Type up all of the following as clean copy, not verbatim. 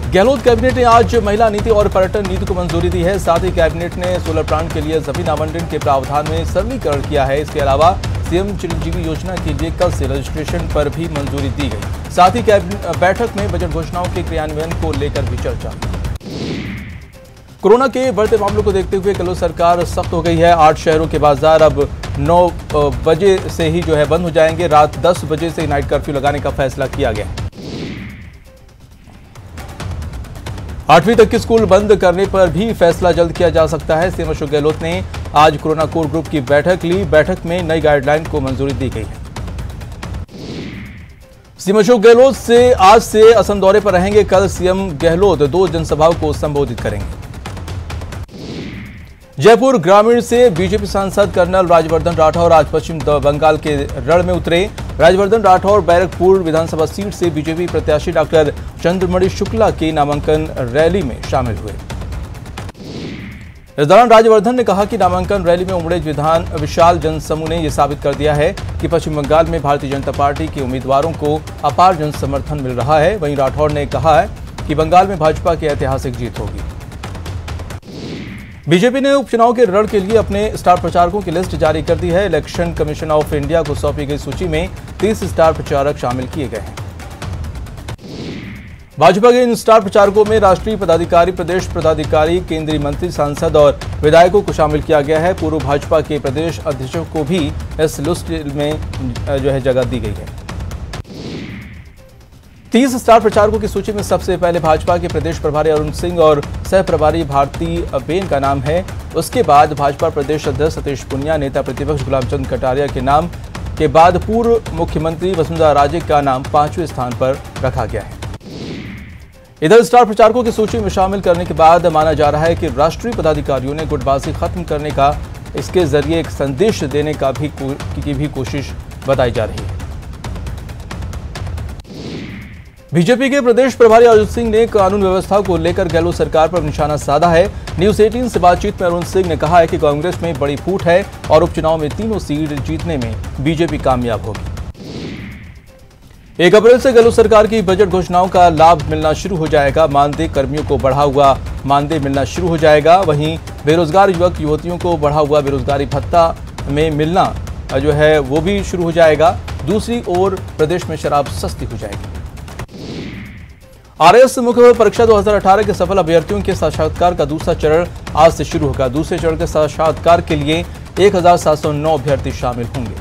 Gehlot cabinet ने आज महिला नीति और पर्यटन नीति को मंजूरी दी है। साथ ही कैबिनेट ने सोलर प्लांट के लिए जमीन आवंटन के प्रावधान में सरलीकरण किया है। इसके अलावा सीएम चिरंजीवी योजना के लिए कल से रजिस्ट्रेशन पर भी मंजूरी दी गई। साथ ही बैठक में बजट घोषणाओं के क्रियान्वयन को लेकर भी चर्चा। कोरोना के बढ़ते मामलों को देखते हुए गहलोत सरकार सख्त हो गई है। 8 शहरों के बाजार अब 9 बजे से ही बंद हो जाएंगे। रात 10 बजे से नाइट कर्फ्यू लगाने का फैसला किया गया है। 8वीं तक के स्कूल बंद करने पर भी फैसला जल्द किया जा सकता है। सीएम अशोक गहलोत ने आज कोरोना कोर ग्रुप की बैठक ली। बैठक में नई गाइडलाइन को मंजूरी दी गई है। सीएम अशोक गहलोत आज से असम दौरे पर रहेंगे। कल सीएम गहलोत 2 जनसभाओं को संबोधित करेंगे। जयपुर ग्रामीण से बीजेपी सांसद कर्नल राज्यवर्धन राठौर आज पश्चिम बंगाल के रण में उतरे। राज्यवर्धन राठौर बैरकपुर विधानसभा सीट से बीजेपी प्रत्याशी डॉक्टर चंद्रमणि शुक्ला की नामांकन रैली में शामिल हुए। इस दौरान राज्यवर्धन ने कहा कि नामांकन रैली में उमड़े विशाल जनसमूह ने यह साबित कर दिया है कि पश्चिम बंगाल में भारतीय जनता पार्टी के उम्मीदवारों को अपार जन समर्थन मिल रहा है। वहीं राठौर ने कहा है कि बंगाल में भाजपा की ऐतिहासिक जीत होगी। बीजेपी ने उपचुनाव के रण के लिए अपने स्टार प्रचारकों की लिस्ट जारी कर दी है। इलेक्शन कमीशन ऑफ इंडिया को सौंपी गई सूची में 30 स्टार प्रचारक शामिल किए गए हैं। भाजपा के इन स्टार प्रचारकों में राष्ट्रीय पदाधिकारी, प्रदेश पदाधिकारी, केंद्रीय मंत्री, सांसद और विधायकों को शामिल किया गया है। पूर्व भाजपा के प्रदेश अध्यक्षों को भी इस लिस्ट में जगह दी गई है। 30 स्टार प्रचारकों की सूची में सबसे पहले भाजपा के प्रदेश प्रभारी अरुण सिंह और सह प्रभारी भारती बेन का नाम है। उसके बाद भाजपा प्रदेश अध्यक्ष सतीश पुनिया, नेता प्रतिपक्ष गुलाबचंद कटारिया के नाम के बाद पूर्व मुख्यमंत्री वसुंधरा राजे का नाम 5वें स्थान पर रखा गया है। इधर स्टार प्रचारकों की सूची में शामिल करने के बाद माना जा रहा है कि राष्ट्रीय पदाधिकारियों ने गुटबाजी खत्म करने का, इसके जरिए एक संदेश देने का भी कोशिश बताई जा रही है। बीजेपी के प्रदेश प्रभारी अरुण सिंह ने कानून व्यवस्था को लेकर गहलोत सरकार पर निशाना साधा है। न्यूज 18 से बातचीत में अरुण सिंह ने कहा है कि कांग्रेस में बड़ी फूट है और उपचुनाव में तीनों सीट जीतने में बीजेपी कामयाब होगी। 1 अप्रैल से गहलोत सरकार की बजट घोषणाओं का लाभ मिलना शुरू हो जाएगा। मानदेय कर्मियों को बढ़ा हुआ मानदेय मिलना शुरू हो जाएगा। वहीं बेरोजगार युवक युवतियों को बढ़ा हुआ बेरोजगारी भत्ता में मिलना वो भी शुरू हो जाएगा। दूसरी ओर प्रदेश में शराब सस्ती हो जाएगी। आरएस मुख्य परीक्षा 2018 के सफल अभ्यर्थियों के साक्षात्कार का दूसरा चरण आज से शुरू होगा। दूसरे चरण के साक्षात्कार के लिए 1709 अभ्यर्थी शामिल होंगे।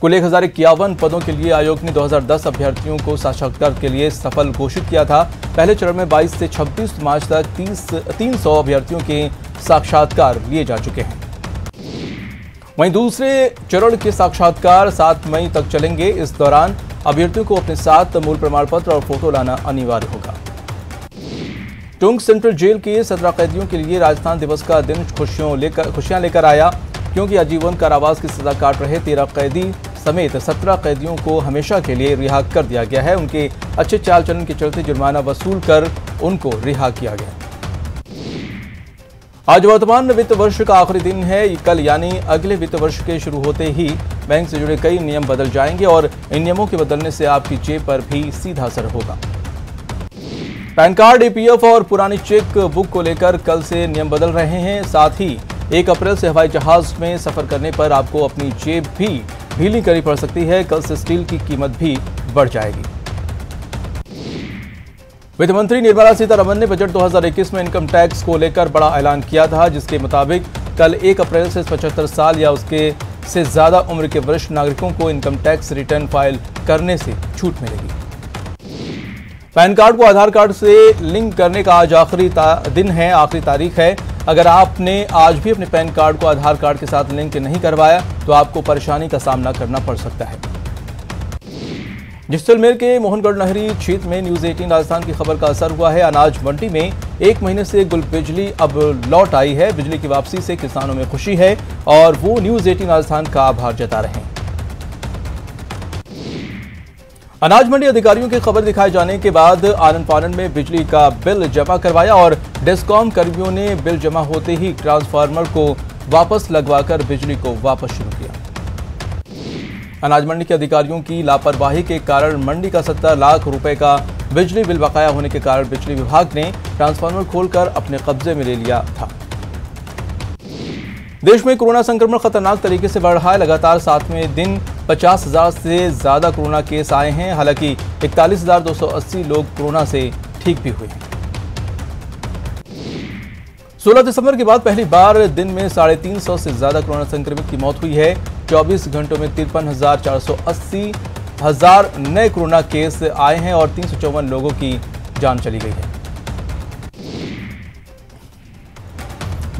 कुल 1051 पदों के लिए आयोग ने 2010 अभ्यर्थियों को साक्षात्कार के लिए सफल घोषित किया था। पहले चरण में 22 से 26 मार्च तक 300 अभ्यर्थियों के साक्षात्कार लिए जा चुके हैं। वहीं दूसरे चरण के साक्षात्कार 7 मई तक चलेंगे। इस दौरान अभ्यर्थियों को अपने साथ मूल प्रमाण पत्र और फोटो लाना अनिवार्य होगा। टोंक सेंट्रल जेल के 17 कैदियों के लिए राजस्थान दिवस का दिन खुशियां लेकर आया, क्योंकि आजीवन कारावास की सजा काट रहे 13 कैदी समेत 17 कैदियों को हमेशा के लिए रिहा कर दिया गया है। उनके अच्छे चाल चलन के चलते जुर्माना वसूल कर उनको रिहा किया गया। आज वर्तमान वित्त वर्ष का आखिरी दिन है। कल यानी अगले वित्त वर्ष के शुरू होते ही बैंक से जुड़े कई नियम बदल जाएंगे और इन नियमों के बदलने से आपकी जेब पर भी सीधा असर होगा। पैन कार्ड, एपीएफ और पुरानी चेक बुक को लेकर कल से नियम बदल रहे हैं। साथ ही 1 अप्रैल से हवाई जहाज में सफर करने पर आपको अपनी जेब भी ढीली करनी पड़ सकती है। कल से स्टील की कीमत भी बढ़ जाएगी। वित्त मंत्री निर्मला सीतारमण ने बजट 2021 में इनकम टैक्स को लेकर बड़ा ऐलान किया था, जिसके मुताबिक कल 1 अप्रैल से 75 साल या उसके से ज्यादा उम्र के वरिष्ठ नागरिकों को इनकम टैक्स रिटर्न फाइल करने से छूट मिलेगी। पैन कार्ड को आधार कार्ड से लिंक करने का आज आखिरी तारीख है। अगर आपने आज भी अपने पैन कार्ड को आधार कार्ड के साथ लिंक नहीं करवाया तो आपको परेशानी का सामना करना पड़ सकता है। जैसलमेर के मोहनगढ़ नहरी क्षेत्र में न्यूज 18 राजस्थान की खबर का असर हुआ है। अनाज मंडी में 1 महीने से गुल बिजली अब लौट आई है। बिजली की वापसी से किसानों में खुशी है और वो न्यूज 18 राजस्थान का आभार जता रहे हैं। अनाज मंडी अधिकारियों की खबर दिखाए जाने के बाद आनन फानन में बिजली का बिल जमा करवाया और डिस्कॉम कर्मियों ने बिल जमा होते ही ट्रांसफार्मर को वापस लगवाकर बिजली को वापस शुरू किया। अनाज मंडी के अधिकारियों की लापरवाही के कारण मंडी का 70 लाख रुपए का बिजली बिल बकाया होने के कारण बिजली विभाग ने ट्रांसफार्मर खोलकर अपने कब्जे में ले लिया था। देश में कोरोना संक्रमण खतरनाक तरीके से बढ़ रहा है। लगातार 7वें दिन 50,000 से ज्यादा कोरोना केस आए हैं। हालांकि 41,280 लोग कोरोना से ठीक भी हुए हैं। 16 दिसंबर के बाद पहली बार दिन में 350 से ज्यादा कोरोना संक्रमित की मौत हुई है। 24 घंटों में 53,480 नए कोरोना केस आए हैं और 354 लोगों की जान चली गई है।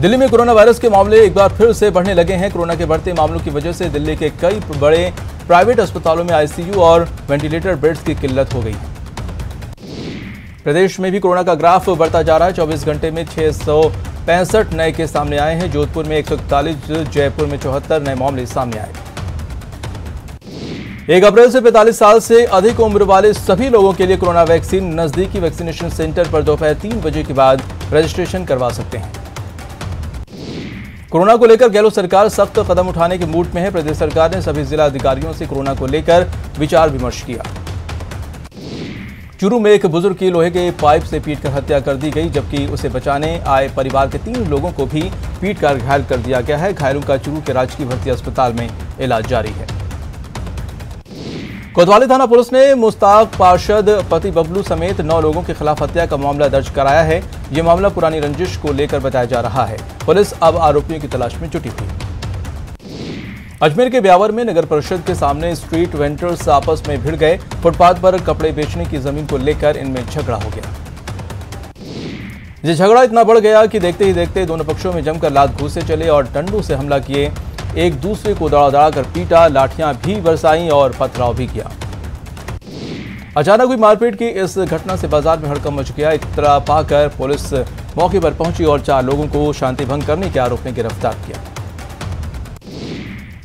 दिल्ली में कोरोना वायरस के मामले एक बार फिर से बढ़ने लगे हैं। कोरोना के बढ़ते मामलों की वजह से दिल्ली के कई बड़े प्राइवेट अस्पतालों में आईसीयू और वेंटिलेटर बेड्स की किल्लत हो गई है। प्रदेश में भी कोरोना का ग्राफ बढ़ता जा रहा है। 24 घंटे में 665 नए केस सामने आए हैं। जोधपुर में 141, जयपुर में 74 नए मामले सामने आए। 1 अप्रैल से 45 साल से अधिक उम्र वाले सभी लोगों के लिए कोरोना वैक्सीन नजदीकी वैक्सीनेशन सेंटर पर दोपहर 3 बजे के बाद रजिस्ट्रेशन करवा सकते हैं। कोरोना को लेकर गहलोत सरकार सख्त कदम उठाने के मूड में है। प्रदेश सरकार ने सभी जिला अधिकारियों से कोरोना को लेकर विचार विमर्श किया। चूरू में एक बुजुर्ग की लोहे के पाइप से पीटकर हत्या कर दी गई, जबकि उसे बचाने आए परिवार के 3 लोगों को भी पीटकर घायल कर दिया गया है। घायलों का चूरू के राजकीय भर्ती अस्पताल में इलाज जारी है। कोतवाली थाना पुलिस ने मुश्ताक पार्षद पति बबलू समेत 9 लोगों के खिलाफ हत्या का मामला दर्ज कराया है। यह मामला पुरानी रंजिश को लेकर बताया जा रहा है। पुलिस अब आरोपियों की तलाश में जुटी हुई। अजमेर के ब्यावर में नगर परिषद के सामने स्ट्रीट वेंडर्स आपस में भिड़ गए। फुटपाथ पर कपड़े बेचने की जमीन को लेकर इनमें झगड़ा हो गया। ये झगड़ा इतना बढ़ गया कि देखते ही देखते दोनों पक्षों में जमकर लात घूंसे चले और डंडों से हमला किए। एक दूसरे को दड़ा कर पीटा, लाठियां भी बरसाई और पथराव भी किया। अचानक हुई मारपीट की इस घटना से बाजार में हड़कंप मच गया। इत्तला पाकर पुलिस मौके पर पहुंची और 4 लोगों को शांति भंग करने के आरोप में गिरफ्तार किया।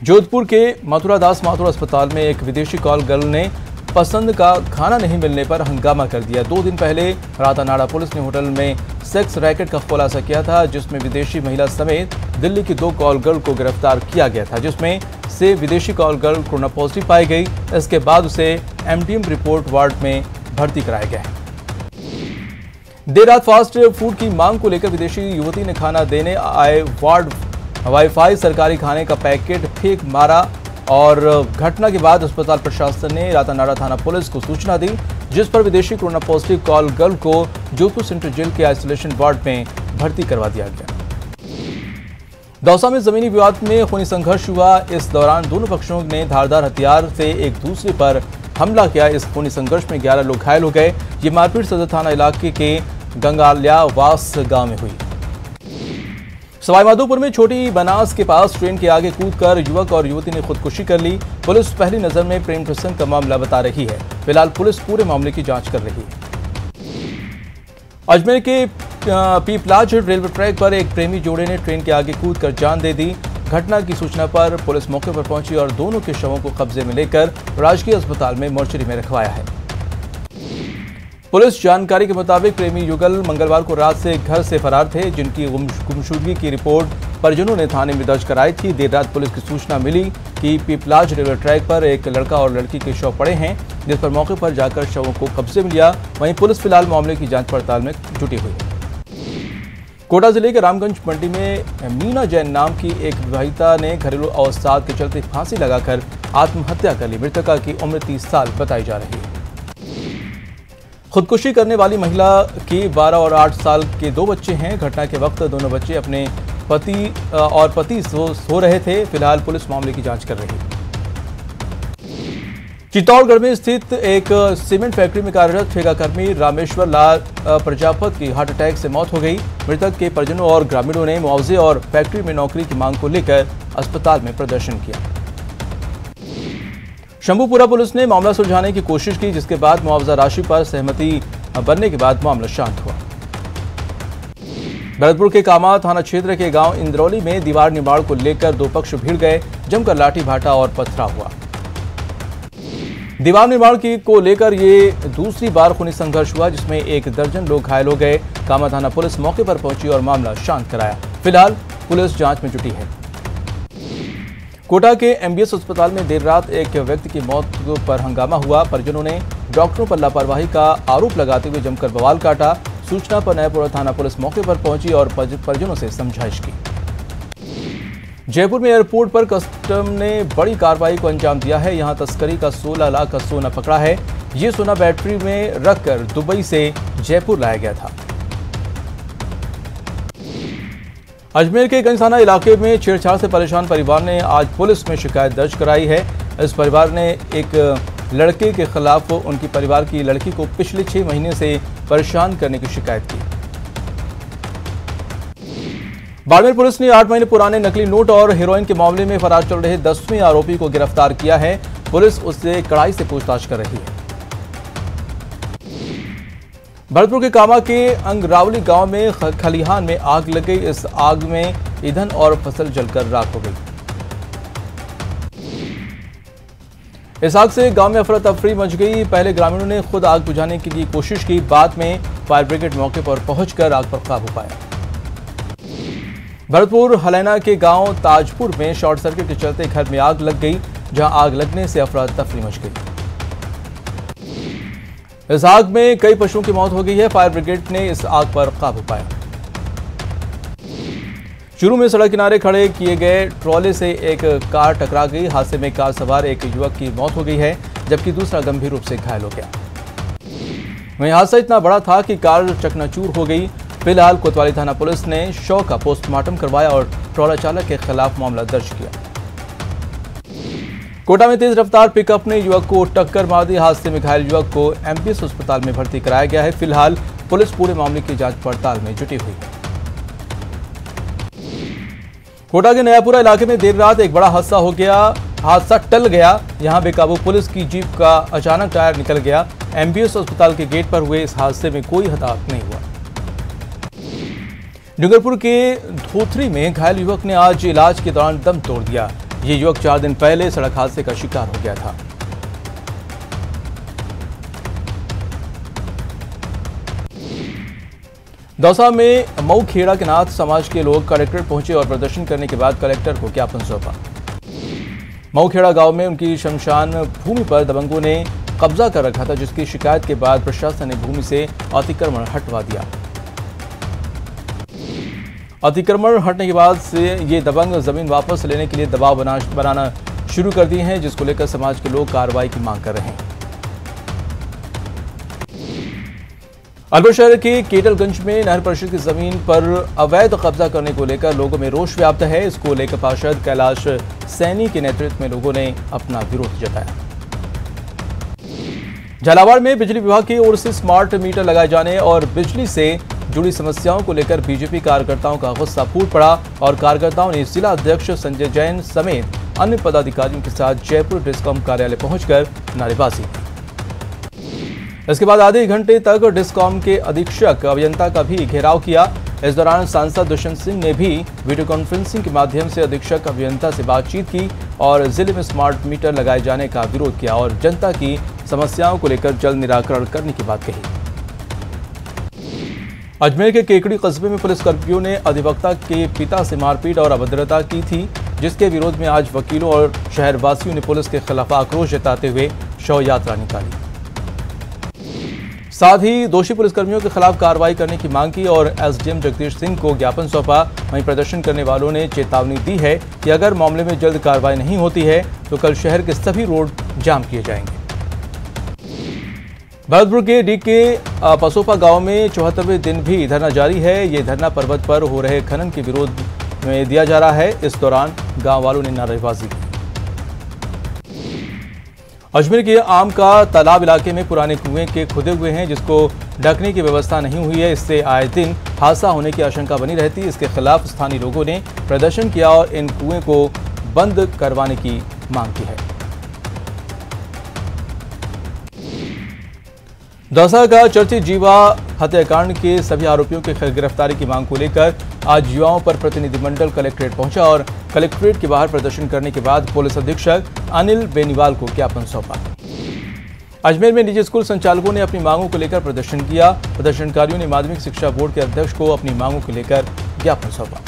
जोधपुर के मथुरा दास माथुर अस्पताल में एक विदेशी कॉल गर्ल ने पसंद का खाना नहीं मिलने पर हंगामा कर दिया। 2 दिन पहले रातानाड़ा पुलिस ने होटल में सेक्स रैकेट का खुलासा किया था, जिसमें विदेशी महिला समेत दिल्ली की 2 कॉल गर्ल को गिरफ्तार किया गया था, जिसमें से विदेशी कॉल गर्ल कोरोना पॉजिटिव पाई गई। इसके बाद उसे एमडीएम रिपोर्ट वार्ड में भर्ती कराया गया है। देर रात फास्ट फूड की मांग को लेकर विदेशी युवती ने खाना देने आए वार्ड वाईफाई सरकारी खाने का पैकेट फेंक मारा और घटना के बाद अस्पताल प्रशासन ने रातानाड़ा थाना पुलिस को सूचना दी, जिस पर विदेशी कोरोना पॉजिटिव कॉल गर्ल को जोधपुर सेंट्रल जेल के आइसोलेशन वार्ड में भर्ती करवा दिया गया। दौसा में जमीनी विवाद में खूनी संघर्ष हुआ। इस दौरान दोनों पक्षों ने धारदार हथियार से एक दूसरे पर हमला किया। इस खूनी संघर्ष में 11 लोग घायल हो गए। ये मारपीट सदर थाना इलाके के गंगाल्यावास गांव में हुई। सवाईमाधोपुर में छोटी बनास के पास ट्रेन के आगे कूदकर युवक और युवती ने खुदकुशी कर ली। पुलिस पहली नजर में प्रेम प्रसंग का मामला बता रही है। फिलहाल पुलिस पूरे मामले की जांच कर रही है। अजमेर के पीपलाज रेलवे ट्रैक पर एक प्रेमी जोड़े ने ट्रेन के आगे कूदकर जान दे दी। घटना की सूचना पर पुलिस मौके पर पहुंची और दोनों के शवों को कब्जे में लेकर राजकीय अस्पताल में मोर्चरी में रखवाया है। पुलिस जानकारी के मुताबिक प्रेमी युगल मंगलवार को रात से घर से फरार थे, जिनकी गुमशुदगी की रिपोर्ट परिजनों ने थाने में दर्ज कराई थी। देर रात पुलिस की सूचना मिली कि पीपलाज रेलवे ट्रैक पर एक लड़का और लड़की के शव पड़े हैं, जिस पर मौके पर जाकर शवों को कब्जे में लिया। वहीं पुलिस फिलहाल मामले की जांच पड़ताल में जुटी हुई है। कोटा जिले के रामगंज मंडी में मीना जैन नाम की एक विवाहिता ने घरेलू अवसाद के चलते फांसी लगाकर आत्महत्या कर ली। मृतका की उम्र 30 साल बताई जा रही है। खुदकुशी करने वाली महिला की 12 और 8 साल के 2 बच्चे हैं। घटना के वक्त दोनों बच्चे अपने पति सो रहे थे। फिलहाल पुलिस मामले की जांच कर रही है। चित्तौड़गढ़ में स्थित एक सीमेंट फैक्ट्री में कार्यरत ठेकाकर्मी रामेश्वर लाल प्रजापत की हार्ट अटैक से मौत हो गई। मृतक के परिजनों और ग्रामीणों ने मुआवजे और फैक्ट्री में नौकरी की मांग को लेकर अस्पताल में प्रदर्शन किया। शंभूपुरा पुलिस ने मामला सुलझाने की कोशिश की, जिसके बाद मुआवजा राशि पर सहमति बनने के बाद मामला शांत हुआ। भरतपुर के कामा थाना क्षेत्र के गांव इंद्रौली में दीवार निर्माण को लेकर 2 पक्ष भिड़ गए। जमकर लाठी भाटा और पथराव हुआ। दीवार निर्माण को लेकर ये दूसरी बार खूनी संघर्ष हुआ, जिसमें 1 दर्जन लोग घायल हो गए। कामा थाना पुलिस मौके पर पहुंची और मामला शांत कराया। फिलहाल पुलिस जांच में जुटी है। कोटा के एमबीएस अस्पताल में देर रात एक व्यक्ति की मौत पर हंगामा हुआ। परिजनों ने डॉक्टरों पर लापरवाही का आरोप लगाते हुए जमकर बवाल काटा। सूचना पर नयापुरा थाना पुलिस मौके पर पहुंची और परिजनों से समझाइश की। जयपुर में एयरपोर्ट पर कस्टम ने बड़ी कार्रवाई को अंजाम दिया है। यहां तस्करी का 16 लाख का सोना पकड़ा है। ये सोना बैटरी में रखकर दुबई से जयपुर लाया गया था। अजमेर के गंजसाना इलाके में छेड़छाड़ से परेशान परिवार ने आज पुलिस में शिकायत दर्ज कराई है। इस परिवार ने एक लड़के के खिलाफ उनकी परिवार की लड़की को पिछले 6 महीने से परेशान करने की शिकायत की। बाड़मेर पुलिस ने 8 महीने पुराने नकली नोट और हेरोइन के मामले में फरार चल रहे 10वें आरोपी को गिरफ्तार किया है। पुलिस उससे कड़ाई से पूछताछ कर रही है। भरतपुर के कामा के अंगरावली गांव में खलिहान में आग लग गई। इस आग में ईंधन और फसल जलकर राख हो गई। इस आग से गांव में अफरा तफरी मच गई। पहले ग्रामीणों ने खुद आग बुझाने की कोशिश की, बाद में फायर ब्रिगेड मौके पर पहुंचकर आग पर काबू पाया। भरतपुर हलैना के गांव ताजपुर में शॉर्ट सर्किट के चलते घर में आग लग गई, जहां आग लगने से अफरा तफरी मच गई। इस आग में कई पशुओं की मौत हो गई है। फायर ब्रिगेड ने इस आग पर काबू पाया। शुरू में सड़क किनारे खड़े किए गए ट्रॉले से एक कार टकरा गई। हादसे में कार सवार एक युवक की मौत हो गई है, जबकि दूसरा गंभीर रूप से घायल हो गया। वहीं हादसा इतना बड़ा था कि कार चकनाचूर हो गई। फिलहाल कोतवाली थाना पुलिस ने शव का पोस्टमार्टम करवाया और ट्रॉला चालक के खिलाफ मामला दर्ज किया। कोटा में तेज रफ्तार पिकअप ने युवक को टक्कर मार दी। हादसे में घायल युवक को एमपीएस अस्पताल में भर्ती कराया गया है। फिलहाल पुलिस पूरे मामले की जांच पड़ताल में जुटी हुई है। कोटा के नयापुरा इलाके में देर रात एक बड़ा हादसा हो गया। हादसा टल गया। यहां बेकाबू पुलिस की जीप का अचानक टायर निकल गया। एमपीएस अस्पताल के गेट पर हुए इस हादसे में कोई हताहत नहीं हुआ। डूंगरपुर के धोथरी में घायल युवक ने आज इलाज के दौरान दम तोड़ दिया। ये युवक 4 दिन पहले सड़क हादसे का शिकार हो गया था। दौसा में मऊ खेड़ा के नाथ समाज के लोग कलेक्ट्रेट पहुंचे और प्रदर्शन करने के बाद कलेक्टर को ज्ञापन सौंपा। मऊ खेड़ा गांव में उनकी शमशान भूमि पर दबंगों ने कब्जा कर रखा था, जिसकी शिकायत के बाद प्रशासन ने भूमि से अतिक्रमण हटवा दिया। अतिक्रमण हटने के बाद से ये दबंग जमीन वापस लेने के लिए दबाव बनाना शुरू कर दिए हैं, जिसको लेकर समाज के लोग कार्रवाई की मांग कर रहे हैं। अलवर शहर के केटलगंज में नहर परिषद की जमीन पर अवैध कब्जा करने को लेकर लोगों में रोष व्याप्त है। इसको लेकर पार्षद कैलाश सैनी के नेतृत्व में लोगों ने अपना विरोध जताया। झालावाड़ में बिजली विभाग की ओर से स्मार्ट मीटर लगाए जाने और बिजली से जुड़ी समस्याओं को लेकर बीजेपी कार्यकर्ताओं का गुस्सा फूट पड़ा और कार्यकर्ताओं ने जिला अध्यक्ष संजय जैन समेत अन्य पदाधिकारियों के साथ जयपुर डिस्कॉम कार्यालय पहुंचकर नारेबाजी की। इसके बाद आधे घंटे तक डिस्कॉम के अधीक्षक अभियंता का भी घेराव किया। इस दौरान सांसद दुष्यंत सिंह ने भी वीडियो कॉन्फ्रेंसिंग के माध्यम से अधीक्षक अभियंता से बातचीत की और जिले में स्मार्ट मीटर लगाए जाने का विरोध किया और जनता की समस्याओं को लेकर जल्द निराकरण करने की बात कही। अजमेर के केकड़ी कस्बे में पुलिसकर्मियों ने अधिवक्ता के पिता से मारपीट और अभद्रता की थी, जिसके विरोध में आज वकीलों और शहरवासियों ने पुलिस के खिलाफ आक्रोश जताते हुए शव यात्रा निकाली। साथ ही दोषी पुलिसकर्मियों के खिलाफ कार्रवाई करने की मांग की और एसडीएम जगदीश सिंह को ज्ञापन सौंपा। वहीं प्रदर्शन करने वालों ने चेतावनी दी है कि अगर मामले में जल्द कार्रवाई नहीं होती है तो कल शहर के सभी रोड जाम किए जाएंगे। भरतपुर के डी के पसोपा गांव में 74वें दिन भी धरना जारी है। ये धरना पर्वत पर हो रहे खनन के विरोध में दिया जा रहा है। इस दौरान गांव वालों ने नारेबाजी की। अजमेर के आम का तालाब इलाके में पुराने कुएं के खुदे हुए हैं, जिसको ढकने की व्यवस्था नहीं हुई है। इससे आए दिन हादसा होने की आशंका बनी रहती है। इसके खिलाफ स्थानीय लोगों ने प्रदर्शन किया और इन कुएं को बंद करवाने की मांग की है। दौसा का चर्चित जीवा हत्याकांड के सभी आरोपियों की गिरफ्तारी की मांग को लेकर आज युवाओं पर प्रतिनिधिमंडल कलेक्ट्रेट पहुंचा और कलेक्ट्रेट के बाहर प्रदर्शन करने के बाद पुलिस अधीक्षक अनिल बेनीवाल को ज्ञापन सौंपा। अजमेर में निजी स्कूल संचालकों ने अपनी मांगों को लेकर प्रदर्शन किया। प्रदर्शनकारियों ने माध्यमिक शिक्षा बोर्ड के अध्यक्ष को अपनी मांगों को लेकर ज्ञापन सौंपा।